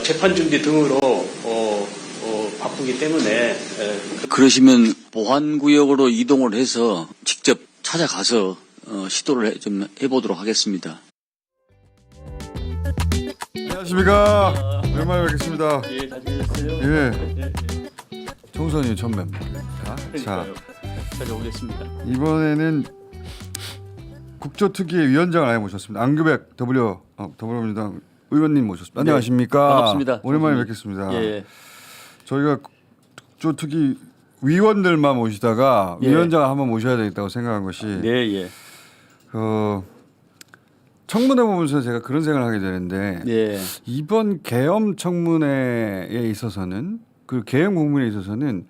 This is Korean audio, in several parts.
재판 준비 등으로 바쁘기 때문에 그러시면 보안구역으로 이동을 해서 직접 찾아가서 시도를 좀 해보도록 하겠습니다. 안녕하십니까. 오랜만에 뵙겠습니다. 예, 잘 지내셨어요? 예. 총선이 처음 뵙니다. 자, 잘 오겠습니다. 이번에는 국조특위의 위원장을 아예 모셨습니다. 안규백 더불어민주당 의원님 모셨습니다. 안녕하십니까. 반갑습니다. 오랜만에 뵙겠습니다. 예. 저희가 국조특위 위원들만 모시다가 예. 위원장을 한번 모셔야 되겠다고 생각한 것이 네, 예. 청문회 보면서 제가 그런 생각을 하게 되는데 예. 이번 계엄 청문회에 있어서는 그 계엄 국민에 있어서는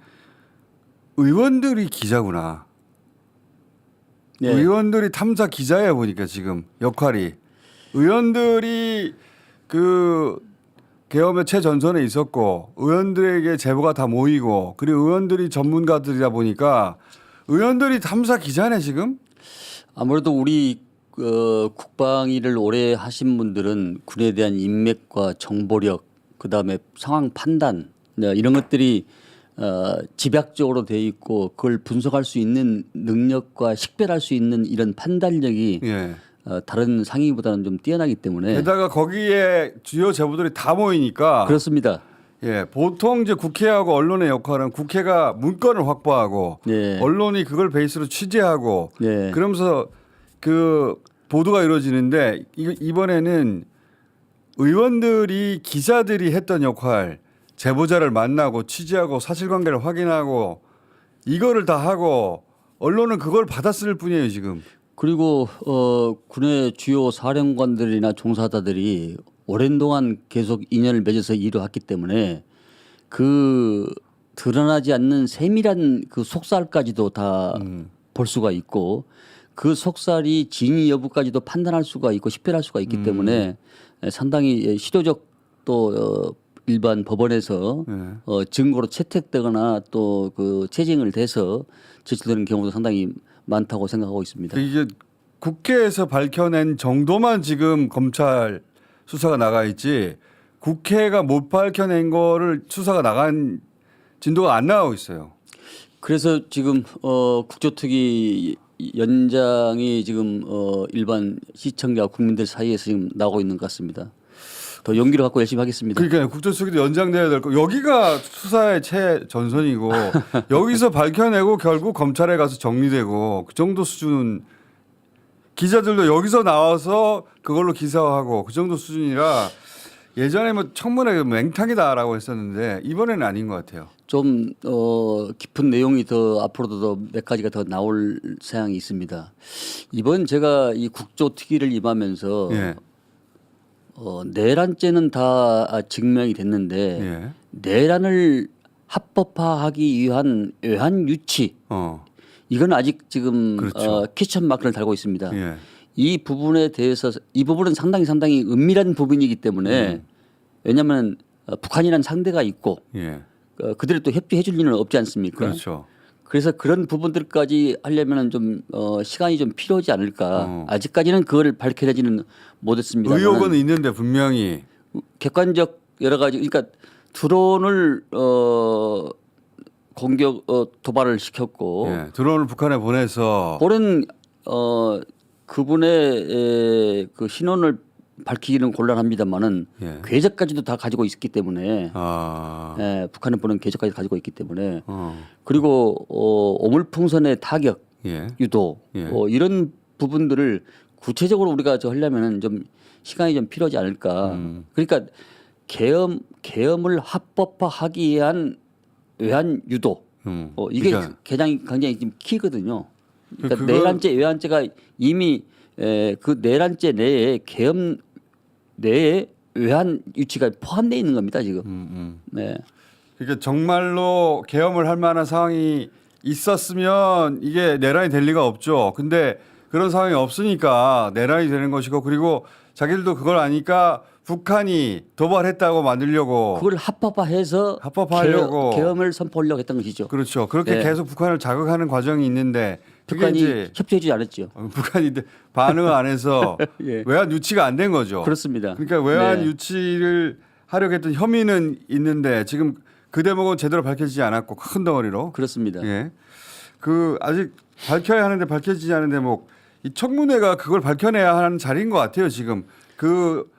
의원들이 기자구나. 예. 의원들이 탐사 기자야 보니까 지금 역할이 의원들이 그 계엄의 최전선에 있었고 의원들에게 제보가 다 모이고 그리고 의원들이 전문가들이다 보니까 의원들이 탐사 기자네 지금. 아무래도 우리 국방위를 오래 하신 분들은 군에 대한 인맥과 정보력, 그다음에 상황 판단 이런 것들이 집약적으로 돼 있고 그걸 분석할 수 있는 능력과 식별할 수 있는 이런 판단력이 예. 다른 상위보다는 좀 뛰어나기 때문에 게다가 거기에 주요 제보들이 다 모이니까 그렇습니다. 예, 보통 이제 국회하고 언론의 역할은 국회가 문건을 확보하고 예. 언론이 그걸 베이스로 취재하고 예. 그러면서 그 보도가 이루어지는데 이번에는 의원들이 기자들이 했던 역할, 제보자를 만나고 취재하고 사실관계를 확인하고 이거를 다 하고 언론은 그걸 받았을 뿐이에요 지금. 그리고 군의 주요 사령관들이나 종사자들이 오랜 동안 계속 인연을 맺어서 일을 했기 때문에 그 드러나지 않는 세밀한 그 속살까지도 다 볼 수가 있고 그 속살이 진위 여부까지도 판단할 수가 있고 식별할 수가 있기 때문에 상당히 실효적 또 일반 법원에서 증거로 채택되거나 또 그 채증을 돼서 제출되는 경우도 상당히 많다고 생각하고 있습니다. 이게 국회에서 밝혀낸 정도만 지금 검찰 수사가 나가 있지 국회가 못 밝혀낸 거를 수사가 나간 진도가 안 나오고 있어요. 그래서 지금 국조특위 연장이 지금 일반 시청자 국민들 사이에서 지금 나오고 있는 것 같습니다. 더 용기를 갖고 열심히 하겠습니다. 그러니까 국조특위도 연장돼야 될 거. 여기가 수사의 최전선이고 여기서 밝혀내고 결국 검찰에 가서 정리되고 그 정도 수준. 기자들도 여기서 나와서 그걸로 기사화하고 그 정도 수준이라 예전에 뭐 청문회 맹탕이다라고 했었는데 이번에는 아닌 것 같아요. 좀 깊은 내용이 더 앞으로도 더 몇 가지가 더 나올 사항이 있습니다. 이번 제가 이 국조특위를 임하면서 예. 내란죄는 다 증명이 됐는데 예. 내란을 합법화하기 위한 외환 유치 이건 아직 지금 그렇죠. 퀘스천 마크를 달고 있습니다. 예. 이 부분에 대해서 이 부분은 상당히 은밀한 부분이기 때문에 왜냐하면 북한이라는 상대가 있고 예. 그들이 또 협조해 줄 리는 없지 않습니까? 그렇죠. 그래서 그런 부분들까지 하려면 좀 시간이 좀 필요하지 않을까. 아직까지는 그걸 밝혀내지는 못했습니다. 의혹은 있는데 분명히 객관적 여러 가지 그러니까 드론을 공격 도발을 시켰고 예. 드론을 북한에 보내서 오랜 그분의 그 신원을 밝히기는 곤란합니다만은 예. 궤적까지도 다 가지고 있기 때문에 북한에 보낸 궤적까지 가지고 있기 때문에 그리고 오물풍선의 타격 예. 유도 예. 이런 부분들을 구체적으로 우리가 하려면은 좀 시간이 좀 필요하지 않을까. 그러니까 계엄을 합법화하기 위한 외환 유도 이게 그러니까. 굉장히 지금 키거든요. 그러니까 그걸... 내란죄, 외환죄가 이미 그 내란죄 내에 계엄 내에 외환 유치가 포함되어 있는 겁니다 지금. 네. 그러니까 정말로 계엄을 할 만한 상황이 있었으면 이게 내란이 될 리가 없죠. 근데 그런 상황이 없으니까 내란이 되는 것이고 그리고 자기들도 그걸 아니까 북한이 도발했다고 만들려고 그걸 합법화해서 합법화하려고 계엄을 선포하려고 했던 것이죠. 그렇죠. 그렇게 네. 계속 북한을 자극하는 과정이 있는데 북한이 이제 협조해주지 않았죠. 북한이 반응을 안 해서 예. 외환 유치가 안 된 거죠. 그렇습니다. 그러니까 외환 네. 유치를 하려고 했던 혐의는 있는데 지금 그 대목은 제대로 밝혀지지 않았고 큰 덩어리로. 그렇습니다. 예. 그 아직 밝혀야 하는데 밝혀지지 않은 대목. 이 청문회가 그걸 밝혀내야 하는 자리인 것 같아요. 지금 그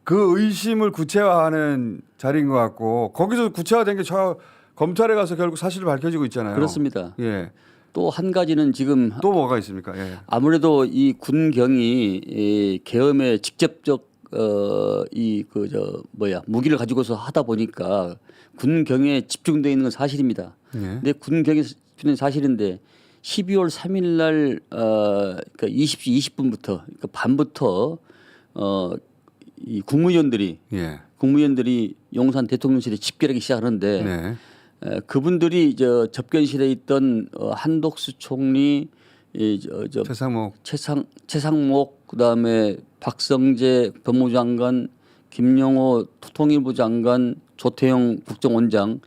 의심을 구체화하는 자리인 것 같고 거기서 구체화된 게 저 검찰에 가서 결국 사실이 밝혀지고 있잖아요. 그렇습니다. 예. 또 한 가지는 지금 또 뭐가 있습니까? 예. 아무래도 이 군경이 이 계엄에 직접적 무기를 가지고서 하다 보니까 군경에 집중되어 있는 건 사실입니다. 예. 근데 군경에 집중된 사실인데 12월 3일 날 그러니까 20시 20분부터 그러니까 밤부터 이 국무위원들이 용산 대통령실에 집결하기 시작하는데 네. 그분들이 접견실에 있던 한덕수 총리, 최상목, 그다음에 박성재 법무부 장관, 김영호 통일부 장관, 조태영 국정원장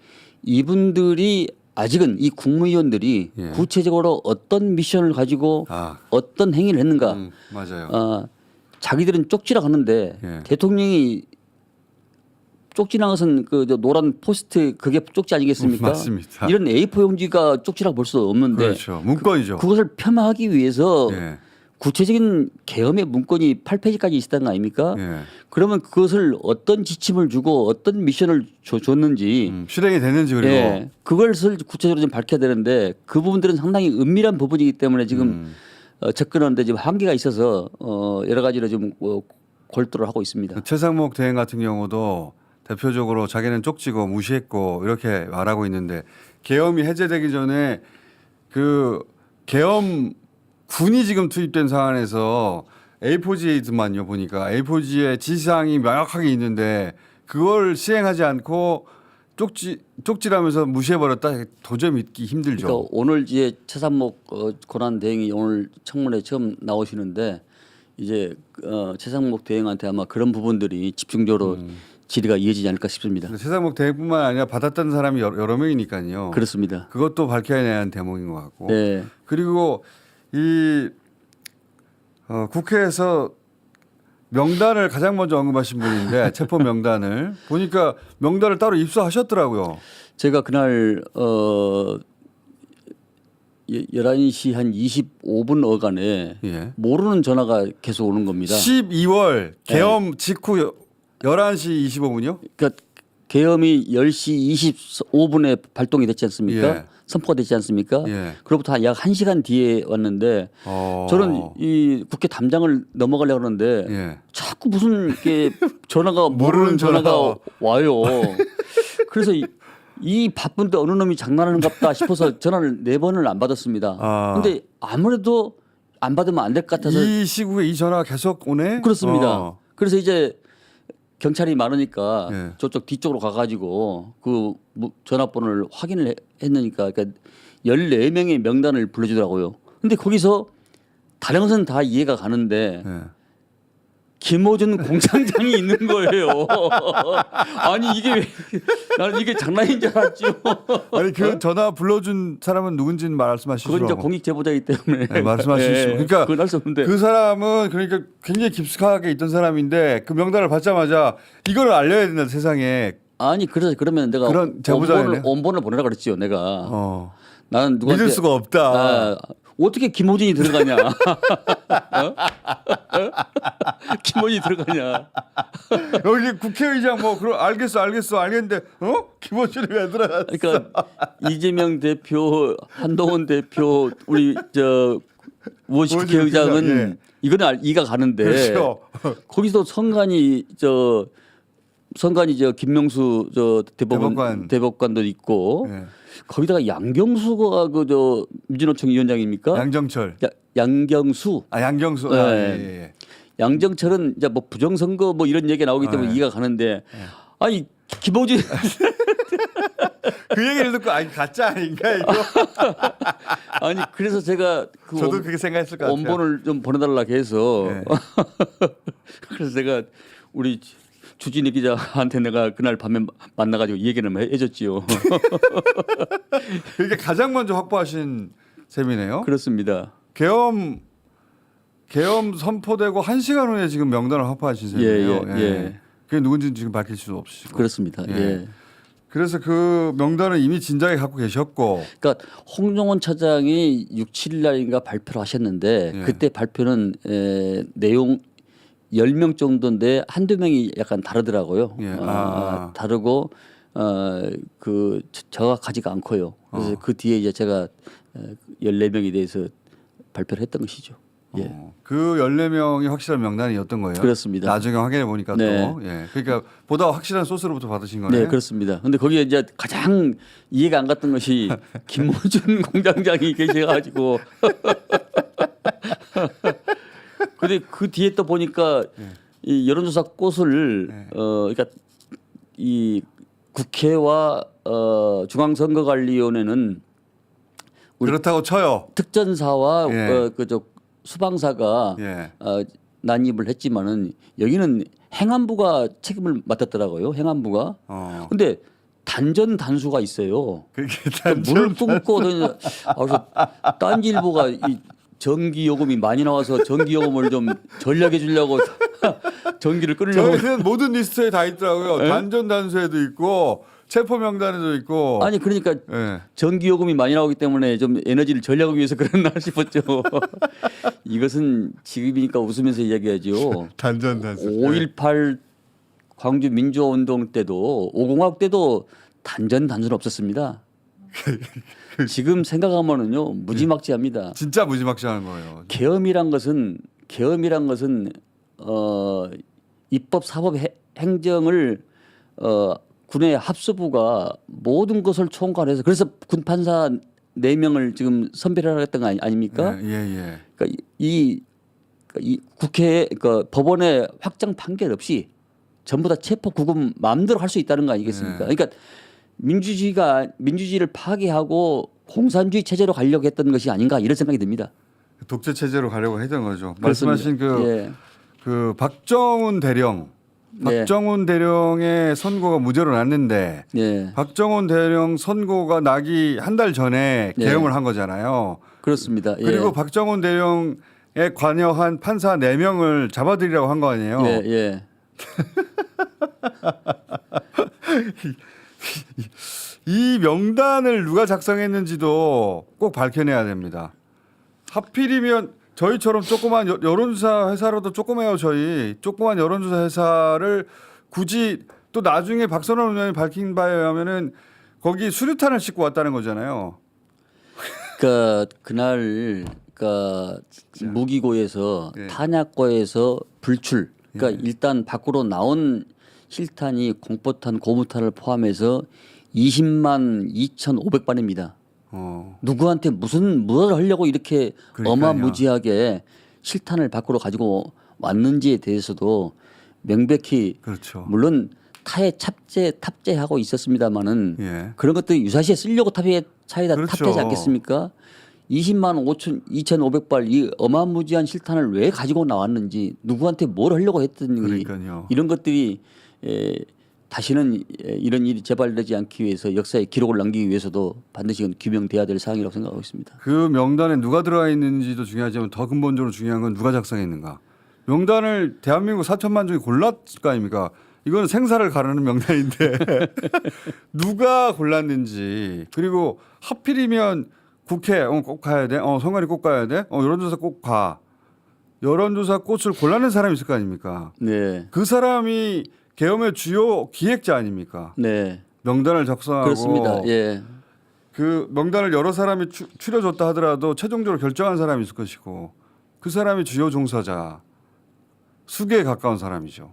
이분들이 아직은 이 국무위원들이 예. 구체적으로 어떤 미션을 가지고 어떤 행위를 했는가 맞아요. 자기들은 쪽지라 하는데 예. 대통령이 쪽지란 것은 그 노란 포스트 그게 쪽지 아니겠습니까? 맞습니다. 이런 A4 용지가 쪽지라고 볼 수 없는데 그렇죠. 문건이죠. 그것을 폄하하기 위해서 예. 구체적인 계엄의 문건이 8페이지까지 있었다는 거 아닙니까? 예. 그러면 그것을 어떤 지침을 주고 어떤 미션을 줬는지 실행이 됐는지 그리고 예, 그것을 구체적으로 좀 밝혀야 되는데 그 부분들은 상당히 은밀한 부분이기 때문에 지금 접근하는데 지금 한계가 있어서 여러 가지로 좀 골도를 하고 있습니다. 최상목 대행 같은 경우도 대표적으로 자기는 쪽지고 무시했고 이렇게 말하고 있는데 계엄이 해제되기 전에 그 계엄 군이 지금 투입된 상황에서 A4지만요 보니까 A4지에 지시사항이 명확하게 있는데 그걸 시행하지 않고 쪽지라면서 무시해버렸다. 도저히 믿기 힘들죠. 그러니까 오늘 이제 최상목 권한 대행이 오늘 청문회 처음 나오시는데 이제 최상목 대행한테 아마 그런 부분들이 집중적으로 질의가 이어지지 않을까 싶습니다. 최상목 대행뿐만 아니라 받았던 사람이 여러 명이니까요. 그렇습니다. 그것도 밝혀내야 하는 대목인 것 같고. 네. 그리고 이 국회에서 명단을 가장 먼저 언급하신 분인데 체포 명단을 보니까 명단을 따로 입수하셨더라고요. 제가 그날 11시 한 25분 어간에 예. 모르는 전화가 계속 오는 겁니다. 12월 계엄 직후 11시 25분이요? 그러니까 계엄이 10시 25분에 발동이 됐지 않습니까? 예. 선포가 됐지 않습니까? 예. 그로부터 약 1시간 뒤에 왔는데 저는 이 국회 담장을 넘어가려고 하는데 예. 자꾸 무슨 이렇게 전화가 모르는 전화가 와요. 그래서 이 바쁜데 어느 놈이 장난하는갑다 싶어서 전화를 4번을 안 받았습니다. 근데 아무래도 안 받으면 안 될 것 같아서 이 시국에 이 전화가 계속 오네? 그렇습니다. 그래서 이제 경찰이 많으니까 예. 저쪽 뒤쪽으로 가가지고 그 전화번호를 확인을 했으니까 그러니까 14명의 명단을 불러주더라고요. 근데 거기서 다른 것은 다 이해가 가는데 예. 김어준 공장장이 있는 거예요. 아니 이게 나는 이게 장난인 줄 알았죠. 아니 그 전화 불러준 사람은 누군지는 말씀하시죠. 그건 이제 공익 제보자이기 때문에 네, 말씀하시죠. 그러니까 그건 할 수 없는데 그 사람은 그러니까 굉장히 깊숙하게 있던 사람인데 그 명단을 받자마자 이걸 알려야 된다 세상에. 아니 그래서 그러면 내가 그런 제보자였네요. 원본을 보내라 그랬지요. 내가 나는 누구한테 믿을 수가 없다. 어떻게 김호준이 들어가냐? 김호준이 들어가냐? 여기 국회의장 뭐 그럼 알겠어 알겠는데 김호준이 왜 들어갔어? 그러니까 이재명 대표, 한동훈 대표, 우리 우원식 국회의장은 예. 이거는 이가 가는데 그렇죠. 거기서 선관위 김명수 대법관도 있고 예. 거기다가 양경수가 민주노총 위원장입니까? 양정철. 양경수. 양경수. 네. 예. 양정철은 이제 뭐 부정선거 뭐 이런 얘기가 나오기 때문에 이가 가는데 아니 김호준 그 얘기를 듣고 아니 가짜 아닌가 이거. 아니 그래서 제가 저도 그렇게 생각했을 것 같아요. 원본을 좀 보내달라고 해서 네. 그래서 제가 우리 주진희 기자한테 내가 그날 밤에 만나가지고 얘기는 해줬지요. 이게 가장 먼저 확보하신 셈이네요. 그렇습니다. 계엄 선포되고 1시간 후에 지금 명단을 확보하신 셈이에요. 예. 그게 누군지는 지금 밝힐 수 없으시고. 그렇습니다. 예. 예. 그래서 그 명단을 이미 진작에 갖고 계셨고. 그러니까 홍정원 차장이 6, 7일 날인가 발표를 하셨는데 예. 그때 발표는 내용 10명 정도인데 한두 명이 약간 다르더라고요. 예. 다르고 그 정확하지가 않고요. 그래서 그 뒤에 이제 제가 14명에 대해서 발표를 했던 것이죠. 예. 그 14명이 확실한 명단이었던 거예요. 그렇습니다. 나중에 확인해 보니까 네. 또. 예. 그러니까 보다 확실한 소스로부터 받으신 거네요. 네, 그렇습니다. 근데 거기에 이제 가장 이해가 안 갔던 것이 김호준 공장장이 계셔가지고. 근데 그 뒤에 또 보니까 이 여론조사 꽃을 그러니까 이 국회와 중앙선거관리위원회는 우리 그렇다고 쳐요. 특전사와 예. 그저 수방사가 예. 난입을 했지만은 여기는 행안부가 책임을 맡았더라고요. 행안부가. 근데 단전 단수가 있어요. 그게 물을 뿜고 그래서 딴지일보가 이 전기 요금이 많이 나와서 전기 요금을 좀 절약해 주려고 전기를 끊으려고. 저희는 모든 리스트에 다 있더라고요. 예? 단전 단수에도 있고 체포 명단에도 있고. 아니 그러니까 예. 전기 요금이 많이 나오기 때문에 좀 에너지를 절약하기 위해서 그랬나 싶었죠. 이것은 지금이니까 웃으면서 이야기하죠. 단전 단수. 5.18 광주 민주화운동 때도 5공화국 때도 단전 단수는 없었습니다. 지금 생각하면은요 무지막지합니다. 진짜 무지막지하는 거예요. 계엄이란 것은 입법 사법 행정을 군의 합수부가 모든 것을 총괄해서 그래서 군 판사 4명을 지금 선별하라 했던 거 아닙니까? 예, 예. 그러니까 이 국회 그러니까 법원의 확정 판결 없이 전부 다 체포 구금 마음대로 할 수 있다는 거 아니겠습니까? 네. 그러니까 민주주의를 파괴하고 공산주의 체제로 가려고 했던 것이 아닌가 이런 생각이 듭니다. 독재 체제로 가려고 했던 거죠. 그렇습니다. 말씀하신 예. 그 박정훈 대령, 네. 박정훈 대령의 선고가 무죄로 났는데 예. 박정훈 대령 선고가 나기 한 달 전에 네. 계엄을 한 거잖아요. 그렇습니다. 예. 그리고 박정훈 대령에 관여한 판사 4명을 잡아들이라고 한 거 아니에요. 예, 예. 이 명단을 누가 작성했는지도 꼭 밝혀내야 됩니다. 하필이면 저희처럼 조그만 여론조사 회사로도 조그매요. 저희 조그만 여론조사 회사를 굳이 또 나중에 박선원 의원이 밝힌 바에 의하면은 거기 수류탄을 싣고 왔다는 거잖아요. 그러니까 그날 무기고에서 예. 탄약고에서 불출. 그러니까 일단 밖으로 나온 실탄이 공포탄, 고무탄을 포함해서 20만 2,500발입니다. 누구한테 무엇을 하려고 이렇게 그러니까요. 어마무지하게 실탄을 밖으로 가지고 왔는지에 대해서도 명백히 그렇죠. 물론 타에 탑재하고 있었습니다마는 예. 그런 것들이 유사시에 쓰려고 차에다 그렇죠. 탑재하지 않겠습니까? 20만 2,500발 이 어마무지한 실탄을 왜 가지고 나왔는지 누구한테 뭘 하려고 했든지 그러니까요. 이런 것들이 다시는 이런 일이 재발되지 않기 위해서 역사에 기록을 남기기 위해서도 반드시 규명돼야 될 사항이라고 생각하고 있습니다. 그 명단에 누가 들어가 있는지도 중요하지만 더 근본적으로 중요한 건 누가 작성했는가. 명단을 대한민국 4천만 중에 골랐을 거 아닙니까? 이거는 생사를 가르는 명단인데 누가 골랐는지 그리고 하필이면 국회 꼭 가야 돼. 선관위 꼭 가야 돼. 여론조사 꼭 가. 여론조사 꽃을 골라낸 사람이 있을 거 아닙니까? 네, 그 사람이 계엄의 주요 기획자 아닙니까? 네, 명단을 작성하고 그렇습니다. 예, 그 명단을 여러 사람이 추려줬다 하더라도 최종적으로 결정한 사람이 있을 것이고 그 사람이 주요 종사자 수계에 가까운 사람이죠.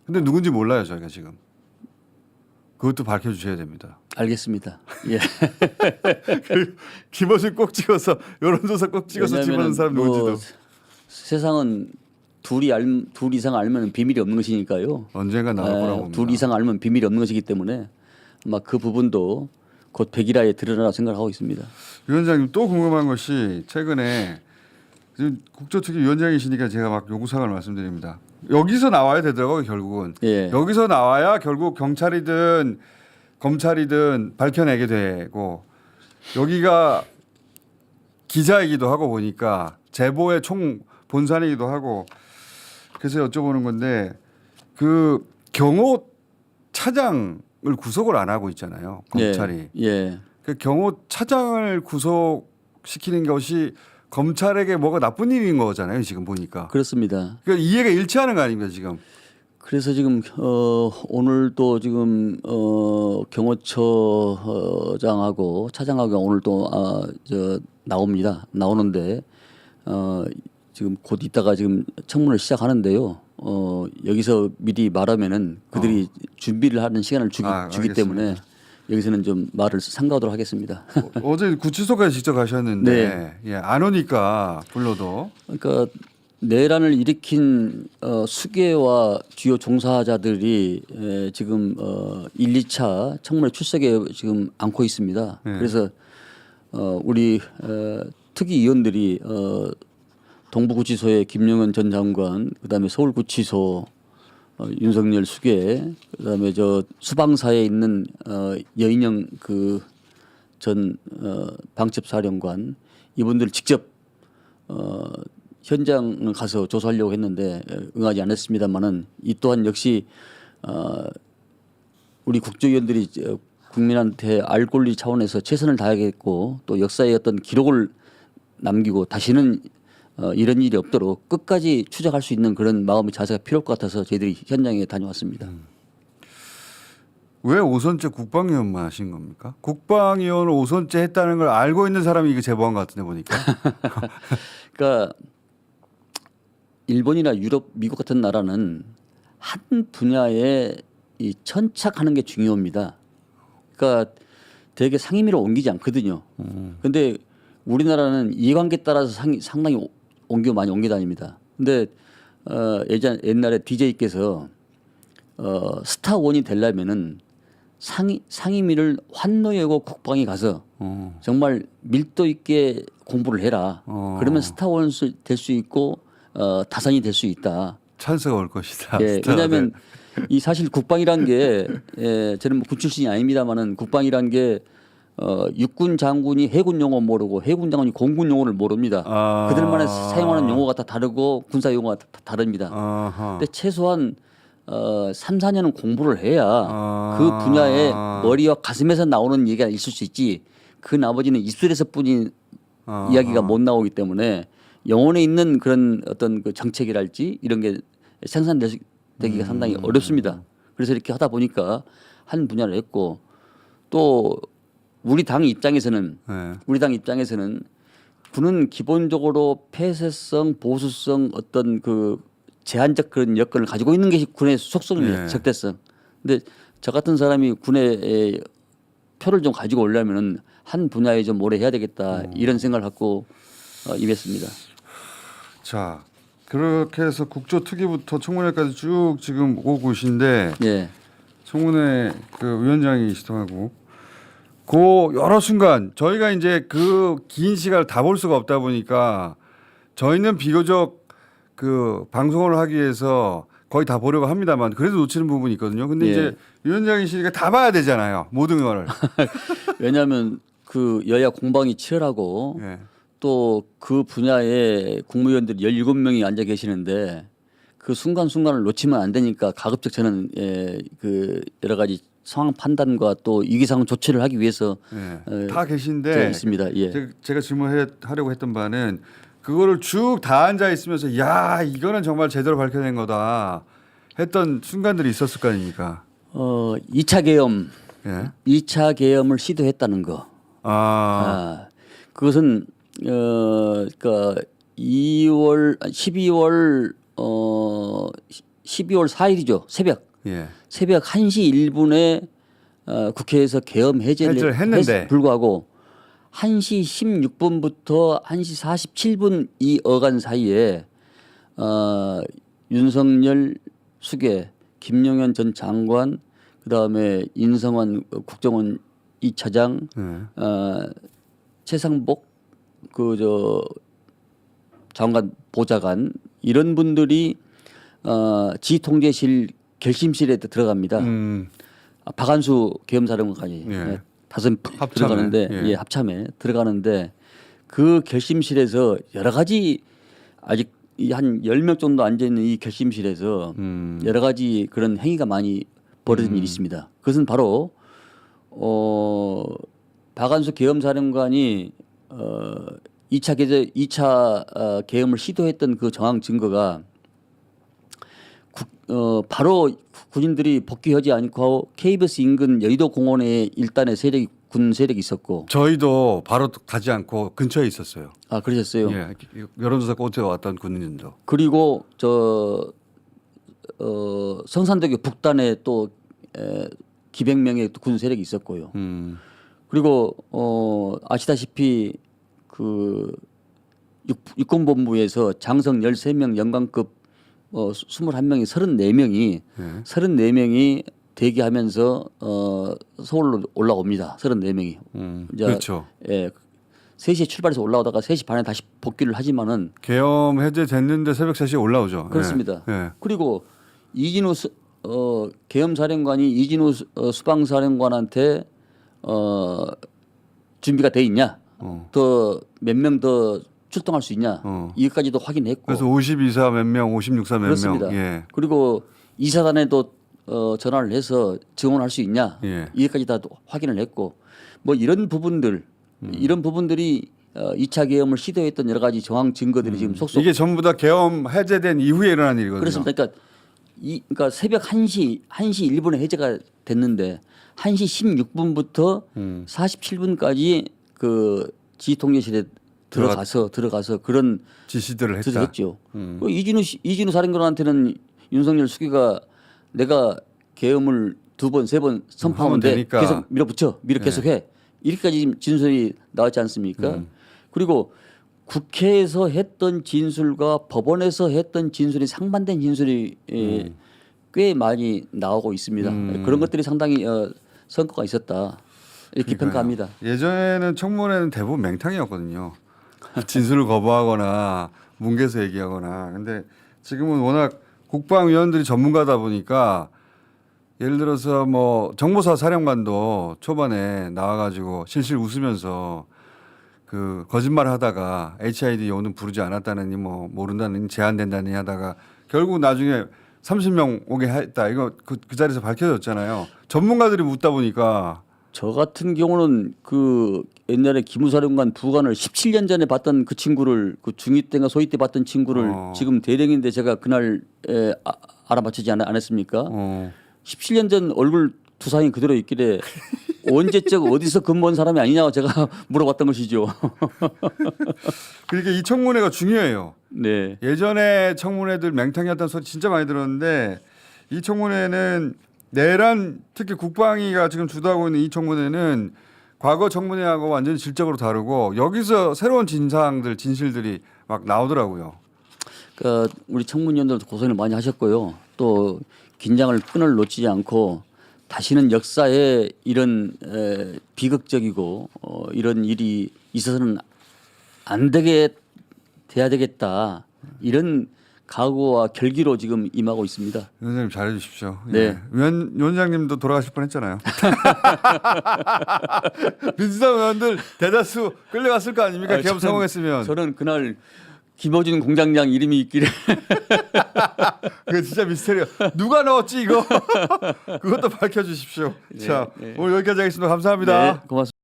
근데 누군지 몰라요 저희가 지금. 그것도 밝혀주셔야 됩니다. 알겠습니다. 예. 김어준 꼭 찍어서 여론조사 꼭 찍어서 집어넣는 사람 누군지도. 세상은 둘 이상 알면 비밀이 없는 것이니까요. 언젠가 나올 거라고 봅니다. 둘 이상 알면 비밀이 없는 것이기 때문에 아마 그 부분도 곧 백일하에 드러나라 생각하고 있습니다. 위원장님 또 궁금한 것이 최근에 지금 국조특위위원장이시니까 제가 막 요구사항을 말씀드립니다. 여기서 나와야 되더라고요 결국은. 예. 여기서 나와야 결국 경찰이든 검찰이든 밝혀내게 되고 여기가 기자이기도 하고 보니까 제보의 총 본산이기도 하고 그래서 여쭤보는 건데 그 경호 차장을 구속을 안 하고 있잖아요. 검찰이. 예. 그 경호 차장을 구속시키는 것이 검찰에게 뭐가 나쁜 일인 거잖아요. 지금 보니까. 그렇습니다. 그러니까 이해가 일치하는 거 아닙니까 지금? 그래서 지금 오늘도 지금 경호처장하고 차장하고 오늘 또 나옵니다. 나오는데 지금 곧 있다가 지금 청문을 시작하는데요. 여기서 미리 말하면은 그들이 준비를 하는 시간을 주기 알겠습니다. 때문에 여기서는 좀 말을 삼가하도록 하겠습니다. 어제 구치소까지 직접 가셨는데 예, 안 오니까 불러도 그러니까 내란을 일으킨 수계와 주요 종사자들이 지금 1, 2차 청문회 출석에 지금 않고 있습니다. 네. 그래서 우리 특위위원들이 동부구치소의 김영현 전 장관, 그다음에 서울구치소 윤석열 수계, 그다음에 저 수방사에 있는 여인영 그 전 방첩사령관 이분들 직접 현장 가서 조사하려고 했는데 응하지 않았습니다만은 이 또한 역시 우리 국조위원들이 국민한테 알 권리 차원에서 최선을 다하겠고 또 역사의 어떤 기록을 남기고 다시는 이런 일이 없도록 끝까지 추적할 수 있는 그런 마음의 자세가 필요할 것 같아서 저희들이 현장에 다녀왔습니다. 왜 5선째 국방위원만 하신 겁니까? 국방위원을 5선째 했다는 걸 알고 있는 사람이 이거 제보한 것 같은데 보니까. 그러니까 일본이나 유럽, 미국 같은 나라는 한 분야에 이 천착하는 게 중요합니다. 그러니까 되게 상임위로 옮기지 않거든요. 근데 우리나라는 이해관계에 따라서 상당히 많이 옮겨 다닙니다. 근데 옛날에 DJ께서 스타원이 되려면은 상임위를 환노하고 국방에 가서 정말 밀도 있게 공부를 해라. 그러면 스타원 될 수 있고 다산이 될 수 있다. 찬스가 올 것이다. 예, 왜냐하면 이 사실 국방이란 게 저는 뭐 군 출신이 아닙니다만은 국방이란 게 육군 장군이 해군 용어 모르고 해군 장군이 공군 용어를 모릅니다. 그들만의 사용하는 용어가 다 다르고 군사 용어가 다 다릅니다. 근데 최소한 3, 4년은 공부를 해야 그 분야의 머리와 가슴에서 나오는 얘기가 있을 수 있지. 그 나머지는 입술에서뿐인 이야기가 못 나오기 때문에 영혼에 있는 그런 어떤 그 정책이랄지 이런 게 생산되기가 상당히 어렵습니다. 그래서 이렇게 하다 보니까 한 분야를 했고 또 우리 당 입장에서는 군은 기본적으로 폐쇄성, 보수성 어떤 그 제한적 그런 여건을 가지고 있는 게 군의 속성이에요. 적대성. 근데 저 같은 사람이 군의 표를 좀 가지고 오려면은 한 분야에 좀 오래 해야 되겠다 이런 생각을 갖고 임했습니다. 자, 그렇게 해서 국조특위부터 청문회까지 쭉 지금 오고 계신데 예. 청문회 그 위원장이시더라고. 그 여러 순간 저희가 이제 그 긴 시간을 다 볼 수가 없다 보니까 저희는 비교적 그 방송을 하기 위해서 거의 다 보려고 합니다만 그래도 놓치는 부분이 있거든요. 근데 예. 이제 위원장이시니까 다 봐야 되잖아요. 모든 거를. 왜냐하면 그 여야 공방이 치열하고 예. 또 그 분야에 국무위원들이 17명이 앉아 계시는데 그 순간순간을 놓치면 안 되니까 가급적 저는 그 여러 가지 상황 판단과 또 위기상 조치를 하기 위해서 다 계신데 있습니다. 예. 제가 질문하려고 했던 바는 그거를 쭉 다 앉아 있으면서 야 이거는 정말 제대로 밝혀낸 거다 했던 순간들이 있었을 거 아닙니까? 2차 계엄, 예. 2차 계엄을 시도했다는 거. 그것은 그러니까 12월 4일이죠. 새벽 1시 1분에 국회에서 계엄 해제를 했는데 불구하고 1시 16분부터 1시 47분 이 어간 사이에 윤석열 수계, 김용현 전 장관, 그다음에 인성환 국정원 2차장, 최상복 장관 보좌관 이런 분들이 지휘통제실 결심실에 들어갑니다. 박한수 계엄사령관까지 다섯 들어가는데 합참에 들어가는데 그 결심실에서 여러 가지 아직 한 10명 정도 앉아 있는 이 결심실에서 여러 가지 그런 행위가 많이 벌어진 일이 있습니다. 그것은 바로 박한수 계엄사령관이 2차 계엄을 시도했던 그 정황 증거가 바로 군인들이 복귀하지 않고 KBS 인근 여의도 공원에 일단의 군 세력이 있었고 저희도 바로 가지 않고 근처에 있었어요. 아 그러셨어요. 예, 여론조사 꽃에 왔던 군인도. 그리고 성산대교 북단에 또 기백 명의 군 세력이 있었고요. 그리고 아시다시피 그 육군본부에서 장성 13명 영관급 21명이 34명이 네. 34명이 대기하면서 서울로 올라옵니다. 34명이. 그렇죠. 예. 3시에 출발해서 올라오다가 3시 반에 다시 복귀를 하지만은 계엄 해제됐는데 새벽 3시에 올라오죠. 그렇습니다. 예. 예. 그리고 이진우 계엄 사령관이 이진우 수방 사령관한테 준비가 돼 있냐? 더 몇 명 더 출동할 수 있냐? 이것까지도 확인했고. 그래서 52사 몇 명, 56사 몇 그렇습니다. 명. 예. 그리고 이사단에도 전화를 해서 증언할 수 있냐? 예. 이것까지 다 확인을 했고 뭐 이런 부분들 이런 부분들이 2차 계엄을 시도했던 여러 가지 정황 증거들이 지금 속속 이게 전부 다 계엄 해제된 이후에 일어난 일이거든요. 그렇습니다. 그러니까 새벽 1시 1분에 해제가 됐는데 1시 16분부터 47분까지 그 지휘통제실에 들어가서 그런 지시들을 했다. 했죠. 그 이진우 사령관한테는 윤석열 수기가 내가 계엄을 2번, 3번 선포하면 돼. 되니까. 계속 밀어붙여. 계속해. 이렇게까지 지금 진술이 나왔지 않습니까? 그리고 국회에서 했던 진술과 법원에서 했던 진술이 상반된 진술이 꽤 많이 나오고 있습니다. 그런 것들이 상당히 성과가 있었다. 이렇게 평가합니다. 예전에는 청문회는 대부분 맹탕이었거든요. 진술을 거부하거나 뭉개서 얘기하거나. 근데 지금은 워낙 국방위원들이 전문가다 보니까 예를 들어서 뭐 정보사 사령관도 초반에 나와가지고 실실 웃으면서 그 거짓말 하다가 HID 요원은 부르지 않았다느니 뭐 모른다느니 제한된다느니 하다가 결국 나중에 30명 오게 했다. 이거 그 자리에서 밝혀졌잖아요. 전문가들이 묻다 보니까 저 같은 경우는 그 옛날에 기무사령관 부관을 17년 전에 봤던 그 친구를 그 중2 때인가 소2 때 봤던 친구를 지금 대령인데 제가 그날 알아맞히지 않았습니까? 17년 전 얼굴 두상이 그대로 있길래 언제적 어디서 근무한 사람이 아니냐고 제가 물어봤던 것이죠. 그러니까 이 청문회가 중요해요. 네. 예전에 청문회들 맹탕이었다는 소리 진짜 많이 들었는데 이 청문회는 내란 특히 국방위가 지금 주도하고 있는 이 청문회는 과거 청문회하고 완전히 질적으로 다르고 여기서 새로운 진실들이 막 나오더라고요. 그러니까 우리 청문위원들도 고생을 많이 하셨고요. 또 긴장을 끈을 놓치지 않고 다시는 역사에 이런 비극적이고 이런 일이 있어서는 안 되게 돼야 되겠다 이런 각오와 결기로 지금 임하고 있습니다. 위원장님 잘해 주십시오. 네. 예. 위원장님도 돌아가실 뻔했잖아요. 민주당 의원들 대다수 끌려갔을 거 아닙니까? 계엄 성공했으면. 저는 그날 김어준 공장장 이름이 있길래 그거 진짜 미스테리야. 누가 넣었지 이거? 그것도 밝혀주십시오. 자, 오늘 여기까지 하겠습니다. 감사합니다. 네, 고맙습니다.